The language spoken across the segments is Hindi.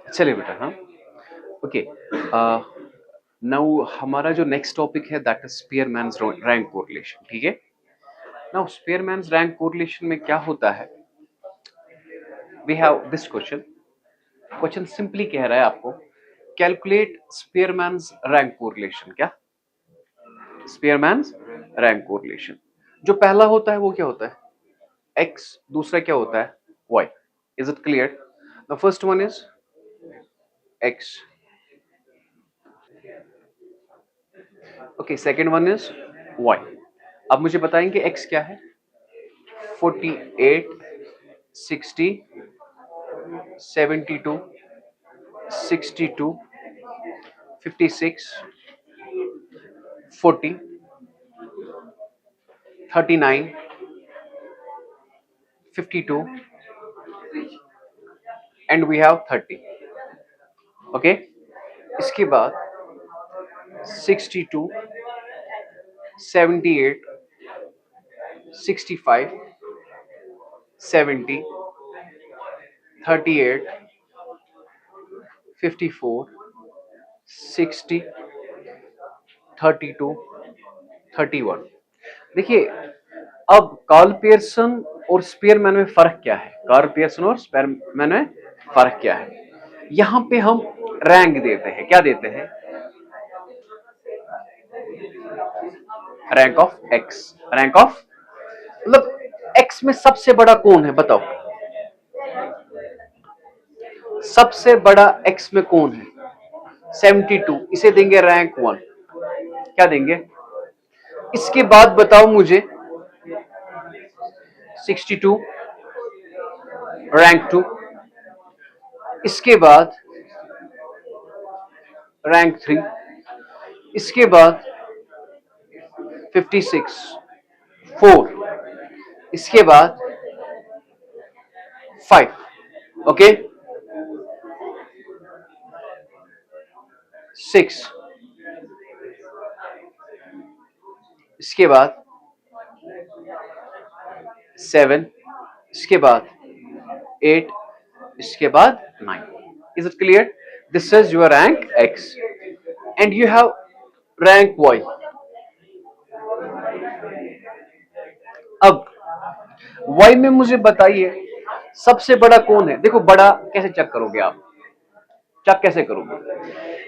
चलिए बेटा, हाँ, ओके। नाउ हमारा जो नेक्स्ट टॉपिक है दैट इज स्पीयरमैन्स रैंक कोरिलेशन, ठीक है। नाउ स्पीयरमैन्स रैंक कोरिलेशन में क्या होता है, we have this question. Question simply कह रहा है आपको कैलकुलेट स्पीयरमैन्स रैंक कोरिलेशन। क्या? Spearman's rank correlation. जो पहला होता है वो क्या होता है? x, दूसरा क्या होता है? y। Is it clear? The first one is x, okay, second one is y। अब मुझे बताएंगे x क्या है? 48, 60, 72, 62, 56, 40, 39, 52 एंड वी हैव 30। ओके, इसके बाद 62, 78, 65, 70, 38, 54, 60, 32, 31। देखिए, अब कार्ल पियर्सन और स्पीयरमैन में फर्क क्या है? कार्ल पियर्सन और स्पीयरमैन में फर्क क्या है? यहां पे हम रैंक देते हैं। क्या देते हैं? Rank of x. Rank of मतलब एक्स में सबसे बड़ा कौन है? बताओ, सबसे बड़ा एक्स में कौन है? 72, इसे देंगे रैंक 1। क्या देंगे? इसके बाद बताओ मुझे 62 रैंक 2, इसके बाद रैंक 3, इसके बाद 56 4, इसके बाद 5, ओके, 6, इसके बाद 7, इसके बाद 8, इसके बाद 9। Is it clear? This is your rank X and you have rank Y. अब वाई में मुझे बताइए सबसे बड़ा कौन है? देखो, बड़ा कैसे चेक करोगे आप? चेक कैसे करोगे?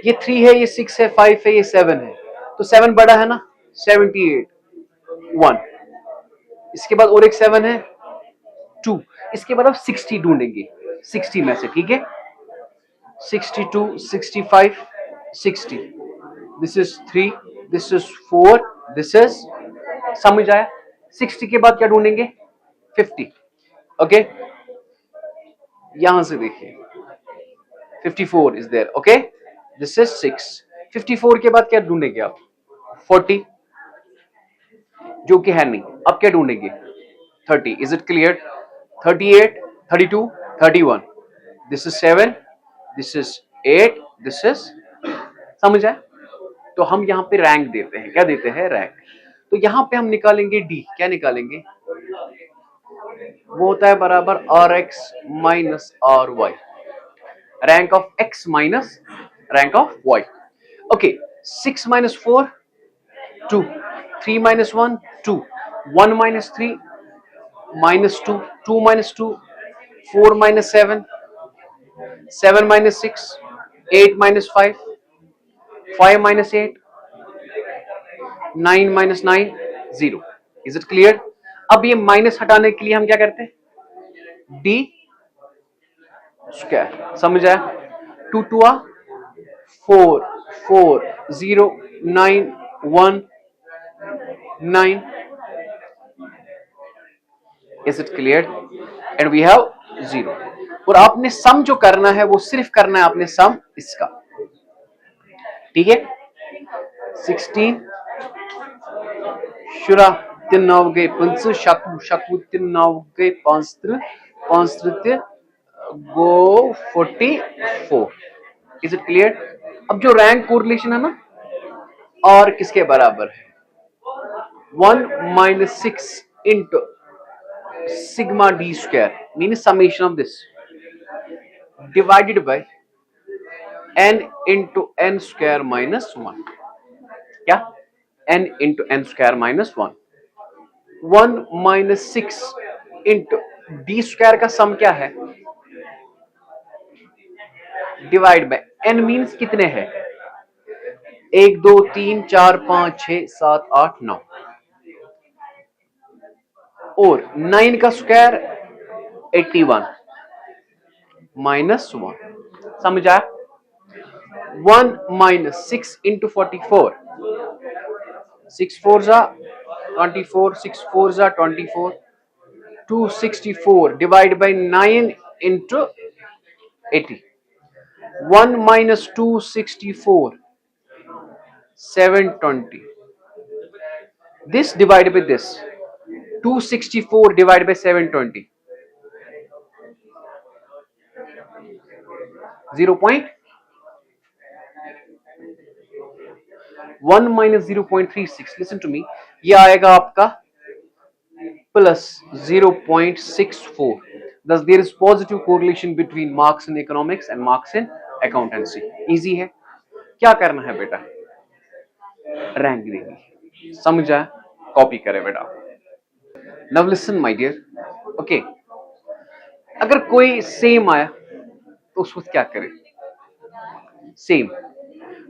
ये 3 है, ये 6 है, 5 है, ये 7 है, तो 7 बड़ा है ना। 78, 1, इसके बाद और एक 7 है, 2, इसके बाद आप 60 ढूंढेंगे 60 में से, ठीक है। 62, 65, 60, this is 3, this is 4, this is, समझ आया? 60 के बाद क्या ढूंढेंगे? 50, ओके। यहां से देखिए 54 is there, okay, this is 6। 54 के बाद क्या ढूंढेंगे आप? 40, जो कि है नहीं। अब क्या ढूंढेंगे? 30, is it clear? 38, 32, 31, this is 7, this is 8, this is, समझ आए? तो हम यहाँ पे रैंक देते हैं। क्या देते हैं? रैंक। तो यहाँ पे हम निकालेंगे डी। क्या निकालेंगे? वो होता है बराबर R X minus R Y, rank of X minus rank of Y. Okay, 6 minus 4 2, 3 minus 1 2, 1 minus 3 minus 2, 2 minus 2, 4 minus 7, 7 minus 6, 8 minus 5, 5 minus 8, 9 minus 9, 0। Is it clear? अब ये माइनस हटाने के लिए हम क्या करते हैं? डी स्क्वायर, समझ आया? 2 to 4, 4, 0, 9, 1, 9। Is it clear? And we have 0। और आपने सम जो करना है वो सिर्फ करना है आपने सम इसका, ठीक है। 16 शुरा 3 9 गए 5 शतु शतु 3 9 गए 5 5 गो 44। Is it clear? अब जो रैंक कोरिलेशन है ना, और किसके बराबर है? 1 minus 6 into sigma D square mean summation of this divided by n into N square minus one, क्या n into N square minus one, 1 - 6 into D square का सम क्या है, डिवाइड बाय n मीन्स कितने हैं, 1 2 3 4 5 6 7 8 9, और 9 का स्क्वायर 81 -1, समझा। 1 - 6 इंटू 44, 6 4 जा 24, 6 4 जा 24, 264 divide by 9 into 80, 1 - 264 720, this divided by this, 264 divided by 720, 0.1 - 0.36, listen to me, ये आएगा आपका plus 0.64, thus there is positive correlation between marks in economics and marks in accountancy. easy है, क्या करना है बेटा, रैंक देनी, समझा, कॉपी करे बेटा। Now listen my dear, okay, अगर कोई सेम आया तो उस वक्त क्या करें, सेम,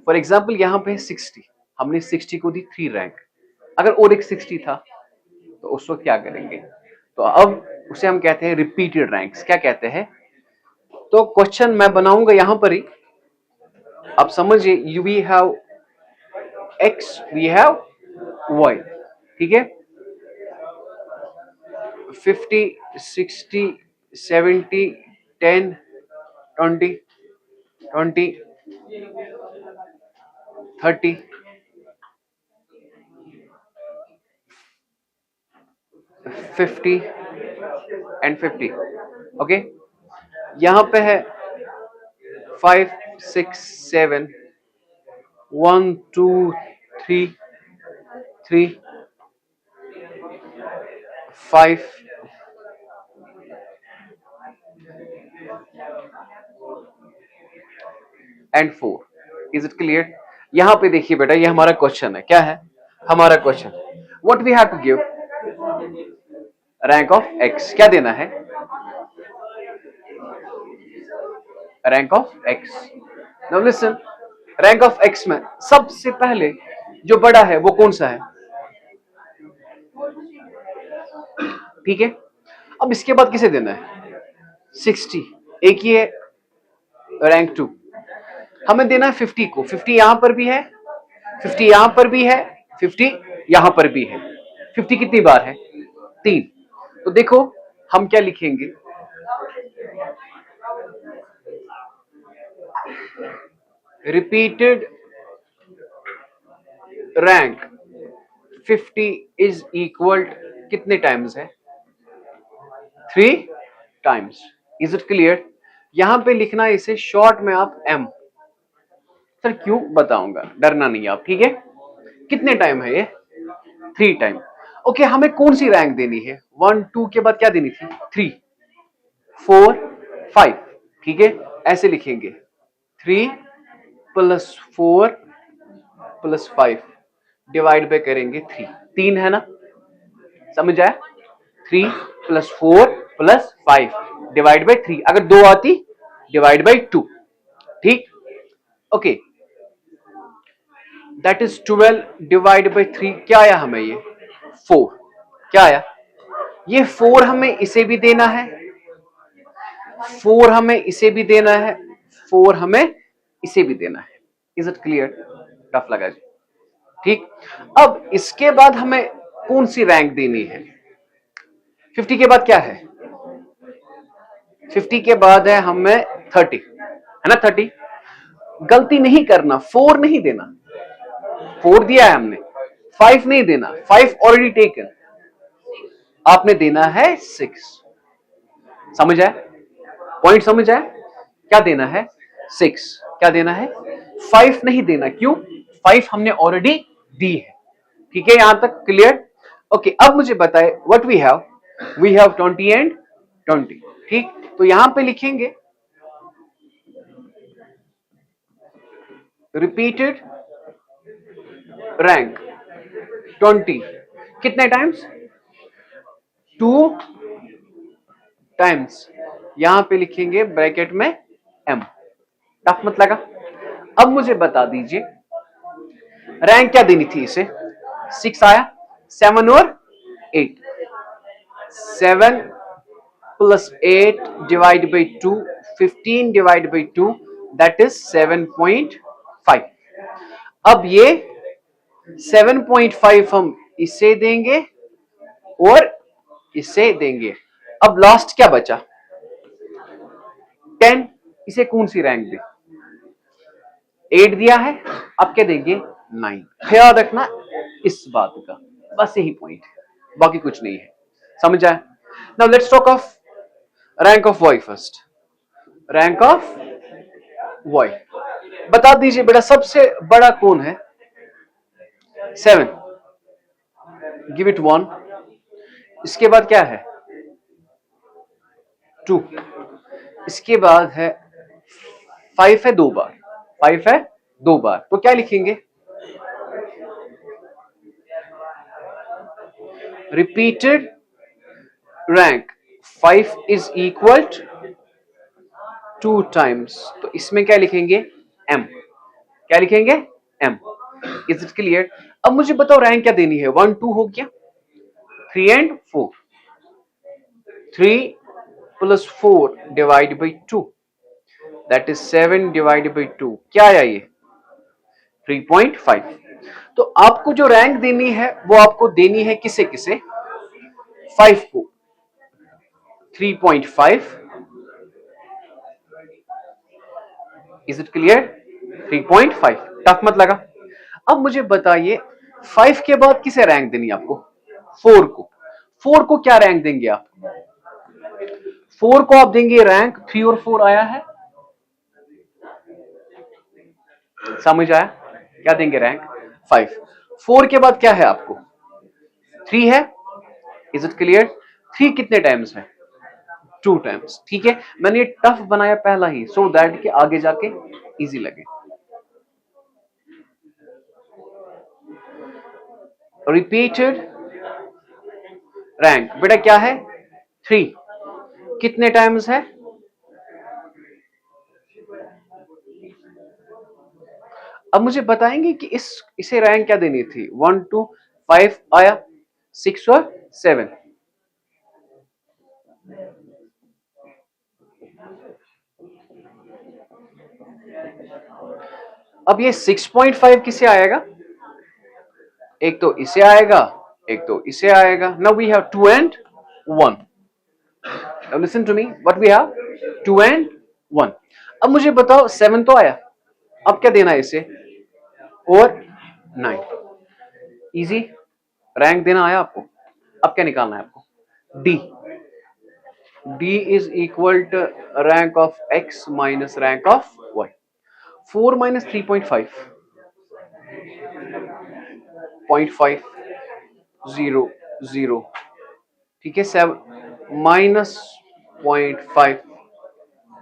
फॉर एग्जाम्पल यहां पे 60, हमने 60 को दी 3 रैंक, अगर और एक 60 था तो उस वक्त क्या करेंगे, तो अब उसे हम कहते हैं रिपीटेड रैंक्स, क्या कहते हैं, तो क्वेश्चन मैं बनाऊंगा यहां पर ही, आप समझिए, we have X, we have Y, ठीक है, 50 60 70 10 20 20 30 50 एंड 50, ओके, यहां पे है 5 6 7 1 2 3 3 5 एंड 4, इज इट क्लियर। यहां पे देखिए बेटा, ये हमारा क्वेश्चन है, क्या है हमारा question, what we have to give, rank of X, क्या देना है, rank of X. Now listen, rank of X में सबसे पहले जो बड़ा है वो कौन सा है, ठीक है, अब इसके बाद किसे देना है, 60, एक ही है रैंक 2, हमें देना है 50 को, 50 यहां पर भी है, 50 यहां पर भी है, 50 यहां पर भी है, 50 कितनी बार है, 3, तो देखो हम क्या लिखेंगे, रिपीटेड रैंक 50 इज इक्वल कितने टाइम्स है, 3 टाइम्स, इज इट क्लियर। यहां पे लिखना है इसे शॉर्ट में आप एम, सर क्यों बताऊंगा, डरना नहीं आप, ठीक है, कितने टाइम है ये, 3 टाइम, ओके, हमें कौन सी रैंक देनी है, 1 2 के बाद क्या देनी थी, 3 4 5, ठीक है, ऐसे लिखेंगे 3 + 4 + 5 डिवाइड बाय करेंगे 3, 3 है ना, समझ आया, 3 + 4 + 5 डिवाइड बाय 3, अगर 2 आती डिवाइड बाय 2, ठीक, okay, that is 12 divide by 3, क्या आया हमें ये 4, क्या आया, ये 4 हमें इसे भी देना है, 4 हमें इसे भी देना है, 4 हमें इसे भी देना है, इज इट क्लियर, टफ लगा जी, ठीक, अब इसके बाद हमें कौन सी रैंक देनी है, 50 के बाद क्या है, 50 के बाद है हमें 30, है ना, 30, गलती नहीं करना, 4 नहीं देना, 4 दिया है हमने, 5 नहीं देना, 5 ऑलरेडी टेकन, आपने देना है 6, समझ आया, पॉइंट समझ आया, क्या देना है 6, क्या देना है 5 नहीं देना, क्यों, 5 हमने ऑलरेडी दी है, ठीक है, यहां तक क्लियर, ओके, अब मुझे बताए व्हाट वी हैव 20 एंड 20, ठीक, तो यहां पे लिखेंगे रिपीटेड रैंक 20 कितने टाइम्स? 2 टाइम्स। यहां पे लिखेंगे ब्रैकेट में m। टफ मत लगा। अब मुझे बता दीजिए रैंक क्या देनी थी इसे? 6 आया, 7 और 8। 7 plus 8 divide by 2, 15 divide by 2 that is 7.5। अब ये 7.5 हम इसे देंगे और इसे देंगे। अब लास्ट क्या बचा? 10। इसे कौन सी रैंक दे? 8 दिया है, अब क्या देंगे? 9। ख्याल रखना इस बात का, बस यही पॉइंट है, बाकी कुछ नहीं है। समझ आया? Now let's talk of rank of Y first. Rank of Y बता दीजिए बेटा, सबसे बड़ा कौन है? 7। Give it 1। इसके बाद क्या है? 2। इसके बाद है 5 है 2 बार, 5 है 2 बार, तो क्या लिखेंगे? Repeated rank 5 is equal 2 times, तो इसमें क्या लिखेंगे? m। क्या लिखेंगे? m। Is it clear? अब मुझे बताओ रैंक क्या देनी है? 1 2 हो गया, 3 and 4। 3 plus 4 divide by 2 that is 7 divide by 2। क्या आया ये? 3.5। तो आपको जो रैंक देनी है वो आपको देनी है किसे किसे? 5 को। 3.5। Is it clear? 3.5। टफ मत लगा। अब मुझे बताइए 5 के बाद किसे रैंक देनी है आपको? 4 को। 4 को क्या रैंक देंगे आप? 4 को आप देंगे रैंक 3 और 4 आया है, समझ आया? क्या देंगे? रैंक 5। 4 के बाद क्या है आपको? 3 है। Is it clear? 3 कितने टाइम्स है? 2 टाइम्स। ठीक है, मैंने ये टफ बनाया पहला ही सो दैट कि आगे जाके इजी लगे। रिपीटेड रैंक बेटा क्या है? 3 कितने टाइम्स है? अब मुझे बताएंगे कि इसे रैंक क्या देनी थी? 1 2 5 आया, 6 और 7। अब ये 6.5 किसे आएगा? एक तो इसे आएगा, एक तो इसे आएगा। Now we have 2 and 1। Now listen to me, what we have? 2 and 1। अब मुझे बताओ 7 तो आया, अब क्या देना है इसे? और 9। इजी। रैंक देना आया आपको, अब क्या निकालना है आपको? D. D is equal to rank of X minus rank of Y. 4 minus 3.5 0.5 0 0। ठीक है, 7 minus 0.5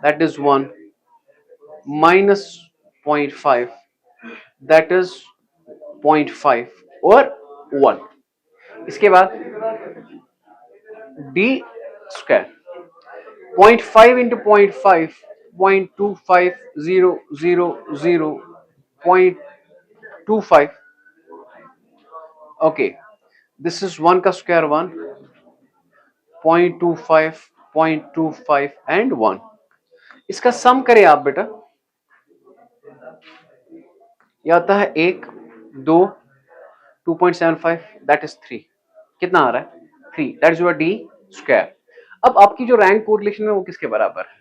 that is 1 minus 0.5 that is 0.5 और 1। इसके बाद D square 0.5 into 0.5 0.25000.25। Okay, this is 1 का स्क्वायर 1, 0.25 0.25 एंड 1। इसका सम करें आप बेटा, यह आता है 1 2 2.75 दैट इज 3। कितना आ रहा है? 3। That is your D square. अब आपकी जो रैंक कोरिलेशन है वो किसके बराबर है?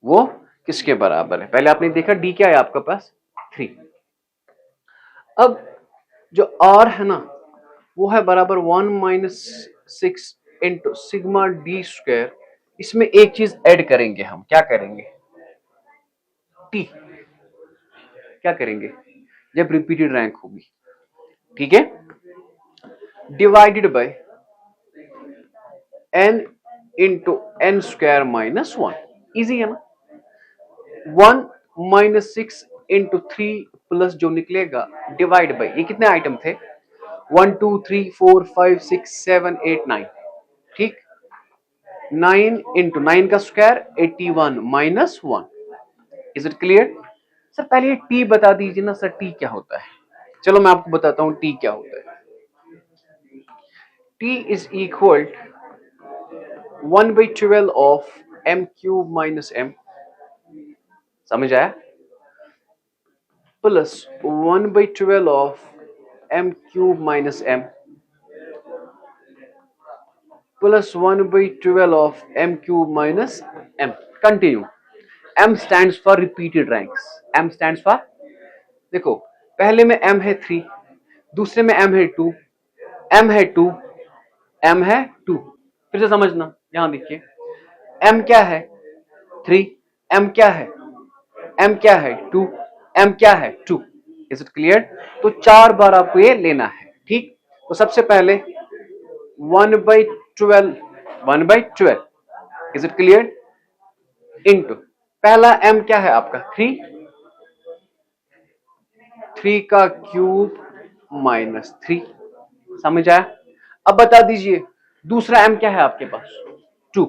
वो किसके बराबर है? पहले आपने देखा डी क्या है आपके पास? 3। अब जो आर है ना वो है बराबर 1 minus 6 into sigma D square. इसमें एक चीज ऐड करेंगे हम, क्या करेंगे? टी। क्या करेंगे जब रिपीटेड रैंक होगी? ठीक है, divided by n into n square minus 1। Easy है ना? 1 माइनस 6 इंटू 3 प्लस जो निकलेगा डिवाइड बाई, ये कितने आइटम थे, 1 2 3 4 5 6 7 8 9, ठीक, 9 इंटू 9 का square 81 minus 1। Is it clear? Sir पहले ये टी बता दीजिए ना सर, टी क्या होता है? चलो मैं आपको बताता हूं टी क्या होता है। T is equal 1/12 of m cube minus m, समझ आया, plus 1/12 of m cube minus m plus 1/12 of m cube minus m। Continue. m stands for repeated ranks, m stands for, देखो पहले में m है 3, दूसरे में m है 2, m है 2, m है 2। फिर से समझना, यहां देखिए m क्या है 3, m क्या है, m क्या है 2, m क्या है 2। Is it clear? तो 4 बार आपको ये लेना है, ठीक। तो सबसे पहले 1/12, 1/12, इज इट क्लियर, इंटू पहला m क्या है आपका 3, 3 का क्यूब माइनस 3, समझ आया? अब बता दीजिए दूसरा m क्या है आपके पास 2,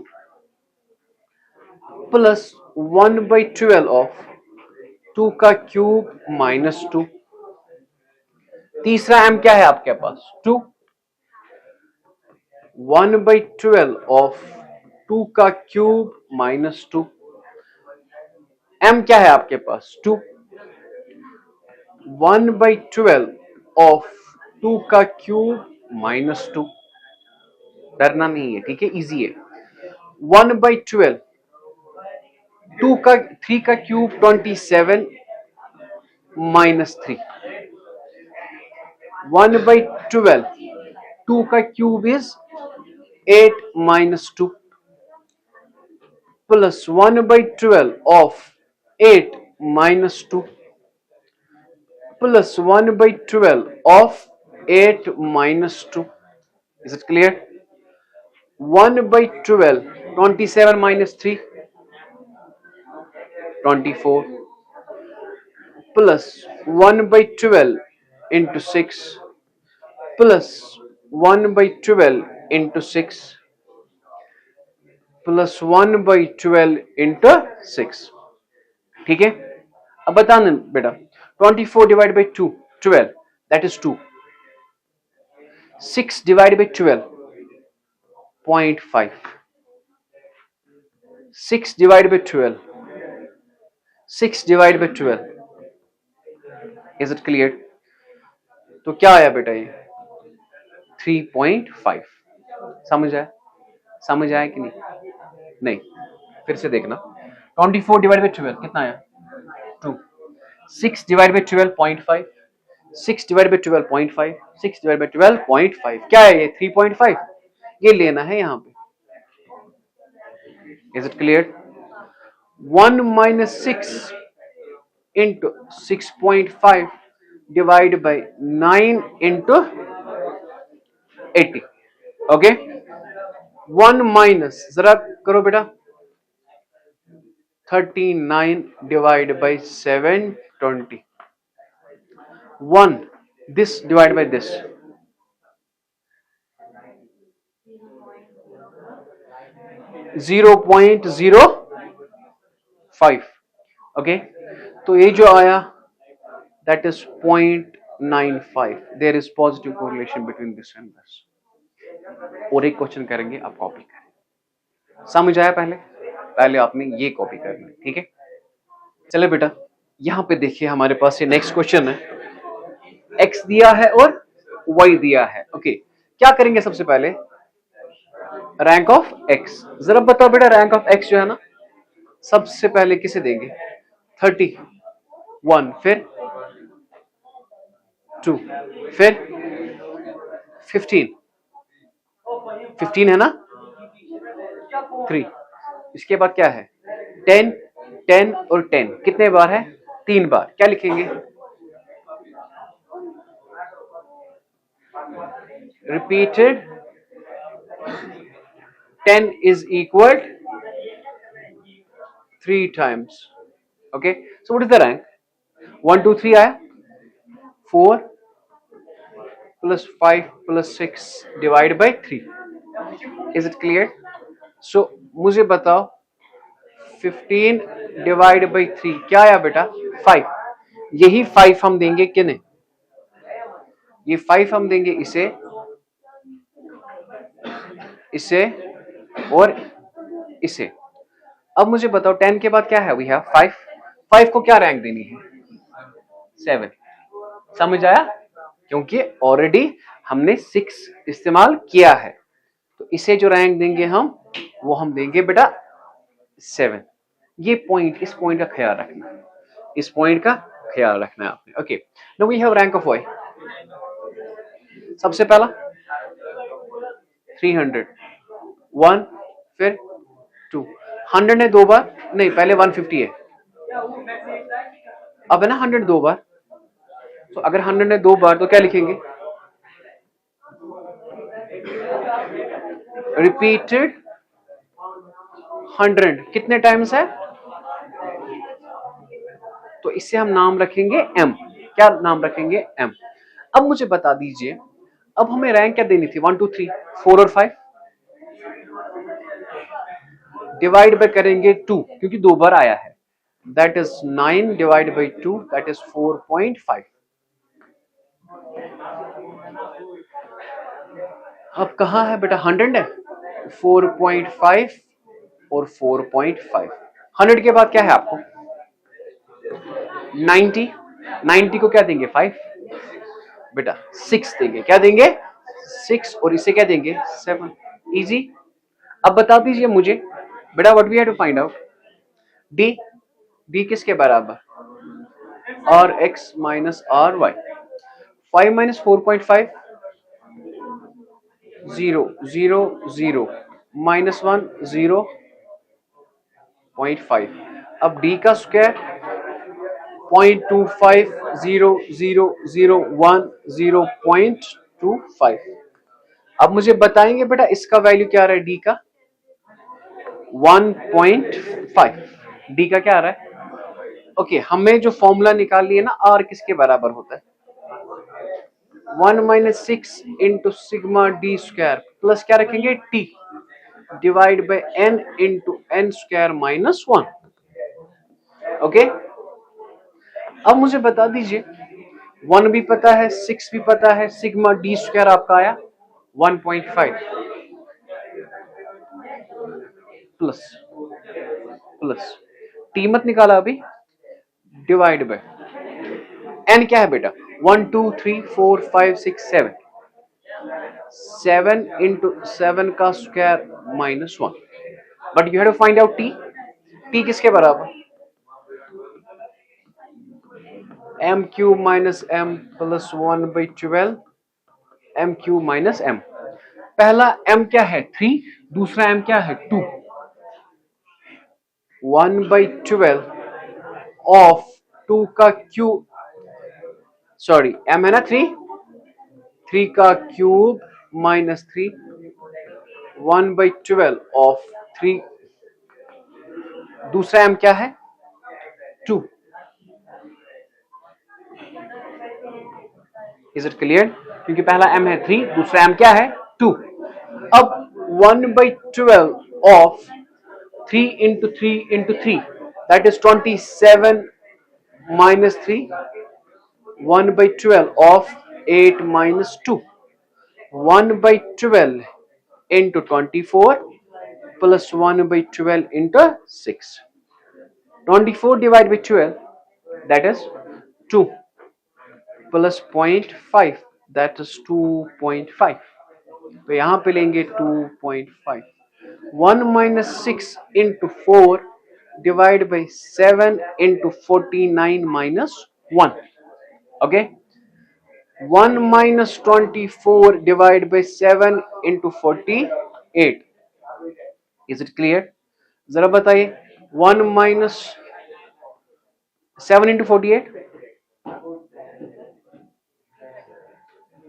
प्लस 1/12 ऑफ 2 का क्यूब माइनस 2, तीसरा m क्या है आपके पास 2, 1/12 ऑफ 2 का क्यूब माइनस 2, m क्या है आपके पास 2, 1/12 ऑफ 2 का क्यूब माइनस 2। डरना नहीं है, ठीक है, इजी है। 1/12, 2 का 3 का क्यूब 27 माइनस 3, 1/12, 2 का cube is 8 minus 2, plus 1/12 of 8 minus 2 plus 1/12 of 8 minus 2। Is it clear? 1/12, 27 minus 3, 24, plus 1/12 into 6 plus 1/12 into 6 plus 1/12 into 6, ठीक है। अब बताना बेटा, 24 divide by 2 12, that is 2, 6 divide by 12 0.5, 6 divide by 12, 6 divide by 12, is it clear? तो क्या आया बेटा ये 3.5। समझ आया? समझ आया कि नहीं? नहीं, फिर से देखना, 24 डिवाइड बाई 12 कितना आया 2, 6 divide by 12 0.5, 6 divide by 12 0.5, 6 divide by 12 0.5, क्या है ये 3.5, ये लेना है यहां पे। Is it clear? 1 minus 6 into 6.5 divide by 9 into 80, okay. 1 minus, जरा करो बेटा, 39 divide by 720, 1 this divided by this, 0.05, okay. तो ये जो आया that is 0.95, there is positive correlation between this and this. और एक क्वेश्चन करेंगे, आप कॉपी करें। समझ आया? पहले पहले आपने ये कॉपी करना है, ठीक है। चले बेटा, यहां पे देखिए हमारे पास ये नेक्स्ट क्वेश्चन है, x दिया है और y दिया है, ओके। क्या करेंगे सबसे पहले, रैंक ऑफ x। जरा बताओ बेटा, रैंक ऑफ x जो है ना, सबसे पहले किसे देंगे 31, फिर 2, फिर 15, 15 है ना, 3, इसके बाद क्या है 10, 10 और 10, कितने बार है 3 बार। क्या लिखेंगे, repeated 10 is equal 3 times, okay। So what is the rank? 1 2 3 आया, 4 + 5 + 6 divide by 3। Is it clear? So मुझे बताओ 15 डिवाइड बाई 3 क्या आया बेटा? 5। यही 5 हम देंगे किन्हें? ये 5 हम देंगे इसे, इसे और इसे। अब मुझे बताओ 10 के बाद क्या है? We have 5। 5 को क्या रैंक देनी है? 7। समझ आया? क्योंकि ऑलरेडी हमने 6 इस्तेमाल किया है, तो इसे जो रैंक देंगे हम, वो हम देंगे बेटा 7। ये पॉइंट, इस पॉइंट का ख्याल रखना है, इस पॉइंट का ख्याल रखना है आपने। Okay, now we have rank of Y. सबसे पहला 300, 1, फिर 2। 100 ने 2 बार नहीं, पहले 150 है, अब है ना 100 2 बार। तो अगर 100 ने 2 बार तो क्या लिखेंगे? रिपीटेड 100 कितने टाइम्स है? तो इससे हम नाम रखेंगे m। क्या नाम रखेंगे? m। अब मुझे बता दीजिए, अब हमें रैंक क्या देनी थी? 1 2 3 4 और 5 डिवाइड बाय करेंगे 2 क्योंकि 2 बार आया है, that is 9 divide by 2 that is 4.5। अब कहां है बेटा? 100 है, 4.5 और 4.5। 100 के बाद क्या है आपको? 90। 90 को क्या देंगे? 5 बेटा, 6 देंगे। क्या देंगे? 6 और इसे क्या देंगे? 7। इजी। अब बता दीजिए मुझे बेटा, what we have to find out? D. D किसके बराबर? R X minus R Y. 5 minus 4.5 0 0 0 -1 0.5। अब डी का स्क्वायर 0.25 0 0 0 1 0.25। अब मुझे बताएंगे बेटा इसका वैल्यू क्या आ रहा है? डी का 1.5। डी का क्या आ रहा है? ओके, हमें जो फॉर्मूला निकाल लिया ना, आर किसके बराबर होता है? 1 minus 6 into sigma D square plus क्या रखेंगे? T divide by N into N square minus 1। ओके, अब मुझे बता दीजिए 1 भी पता है, 6 भी पता है, सिग्मा डी स्क्वायर आपका आया 1.5 प्लस प्लस टी मत निकाला अभी, डिवाइड बाय एन क्या है बेटा? 1 2 3 4 5 6 7। 7 इंटू 7 का square minus 1। But you have to find out T. T किसके बराबर? M cube minus M plus 1/12 M cube minus M. पहला m क्या है? 3। दूसरा m क्या है? 2। 1/12 ऑफ 2 का क्यूब, सॉरी m है ना 3, 3 का क्यूब माइनस 3 1/12 ऑफ 3। दूसरा m क्या है? 2। Is it clear? क्योंकि पहला m है 3, दूसरा m क्या है? 2। अब 1/12 of 3 into 3 into 3 that is 27 minus 3 1/12 of 8 minus 2 1/12 into 24 plus 1/12 into 6. 24 divided by 12 that is 2 plus 0.5 that is 2.5. तो यहाँ पे लेंगे 2.5। 1 minus 6 into 4 divided by 7 into 49 minus 1. Okay. 1 minus 24 divided by 7 into 48. Is it clear? जरा बताइए 1 minus 7 into 48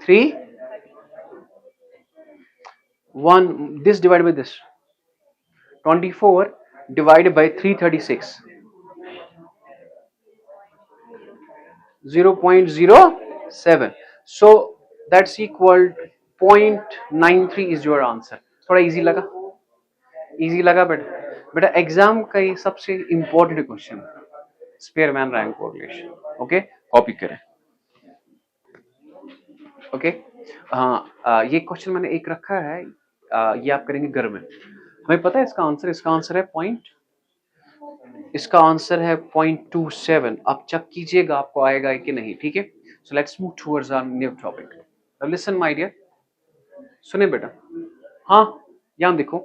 3 1 this divided by this 24 divided by 336 0.07. So that's equal 0.93 is your answer. थोड़ा इजी लगा? इजी लगा बेटा? बेटा एग्जाम का ये सबसे इंपॉर्टेंट क्वेश्चन है, Spearman rank correlation. Okay, copy करें. ओके, हाँ, ये क्वेश्चन मैंने एक रखा है, ये आप करेंगे घर में. हमें पता है इसका आंसर है इसका आंसर है 0.27. आप चेक कीजिएगा आपको आएगा कि नहीं. ठीक है, so let's move towards our new topic. Listen my dear, सुने बेटा. हाँ, यहां देखो,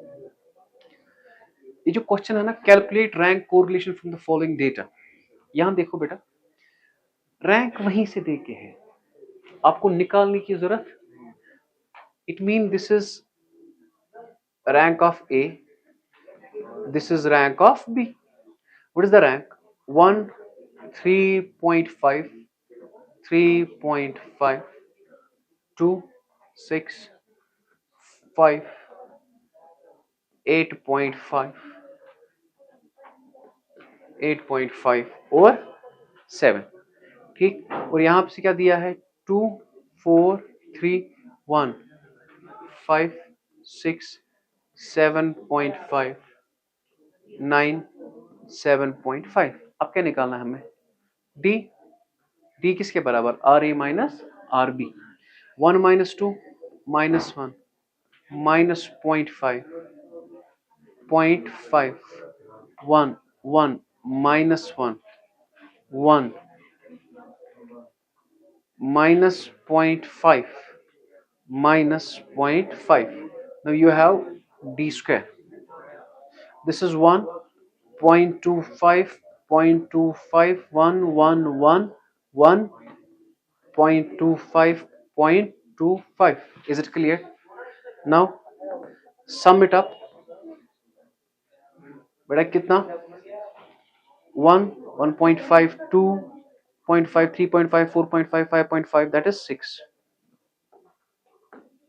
ये जो क्वेश्चन है ना, calculate rank correlation from the following data. यहां देखो बेटा, रैंक वहीं से दे के है, आपको निकालने की जरूरत. It mean this is rank of A, this is rank of B. What is the rank? 1, 3.5, 3.5, 2, 6, 5, 8.5, 8.5 और 7. ठीक, और यहां से क्या दिया है? 2, 4, 3, 1, 5, 6, 7.5, 9, 7.5. अब क्या निकालना है हमें? डी. डी किसके बराबर? R A minus R B. 1 minus 2 minus 1 minus 0.5, 0.5, 1, 1 minus 1, 1 minus 0.5 minus 0.5. Now you have d square. This is 1, 0.25, 0.25, 1, 1, 1, 1, 0.25, 0.25. Is it clear? Now sum it up. बेटा कितना? 1, 1.5, 2.5, 3.5, 4.5, 5.5, that is 6.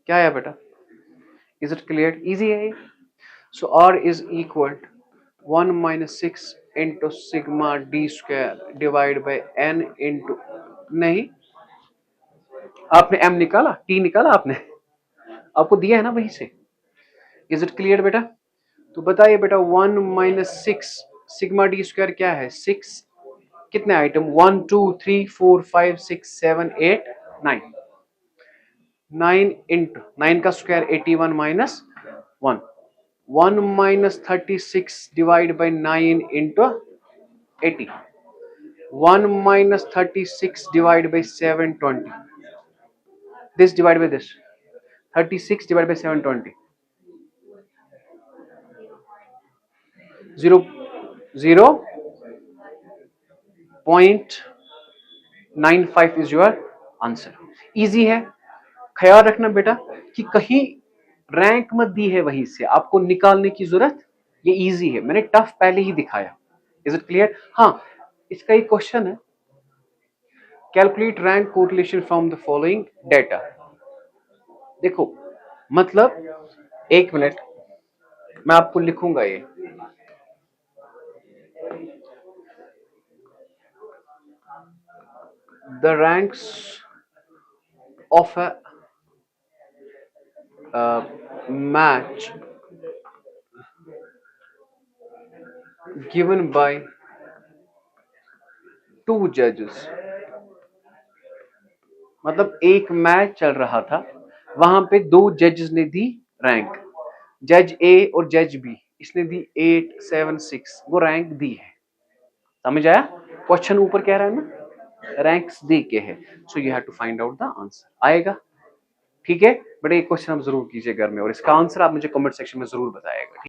क्या है बेटा? Is it clear? Easy है. So R is equal to 1 minus 6 into sigma d square divided by n into, नहीं, आपने m निकाला, t निकाला आपने, आपको दिया है ना वहीं से. Is it clear बेटा? तो बताइए बेटा, 1 minus 6 सिग्मा डी स्क्वायर क्या है? 6. कितने आइटम? 1, 2, 3, 4, 5, 6, 7, 8, 9. 9 इंटू 9 का square 81 minus 1. 1 minus 36 divided by 9 into 80. 1 minus 36 divided by 720. This divided by this. 36 divided by 720. 0.95 is your answer. Easy है. ख्याल रखना बेटा कि कहीं रैंक मत दी है वहीं से आपको निकालने की जरूरत. ये इजी है, मैंने टफ पहले ही दिखाया. Is it clear? हाँ, इसका एक क्वेश्चन है, calculate rank correlation from the following data. देखो मतलब, एक मिनट मैं आपको लिखूंगा ये. The ranks of a match given by 2 judges. मतलब एक मैच चल रहा था, वहां पे 2 जजेस ने दी रैंक, जज ए और जज बी. इसने दी 8, 7, 6, वो रैंक दी है. समझ आया? क्वेश्चन ऊपर कह रहा है ना, रैंक्स दी के है. So you have to find out the answer. आएगा? ठीक है, बट एक क्वेश्चन आप जरूर कीजिए घर में, और इसका आंसर आप मुझे कमेंट सेक्शन में जरूर बताएगा.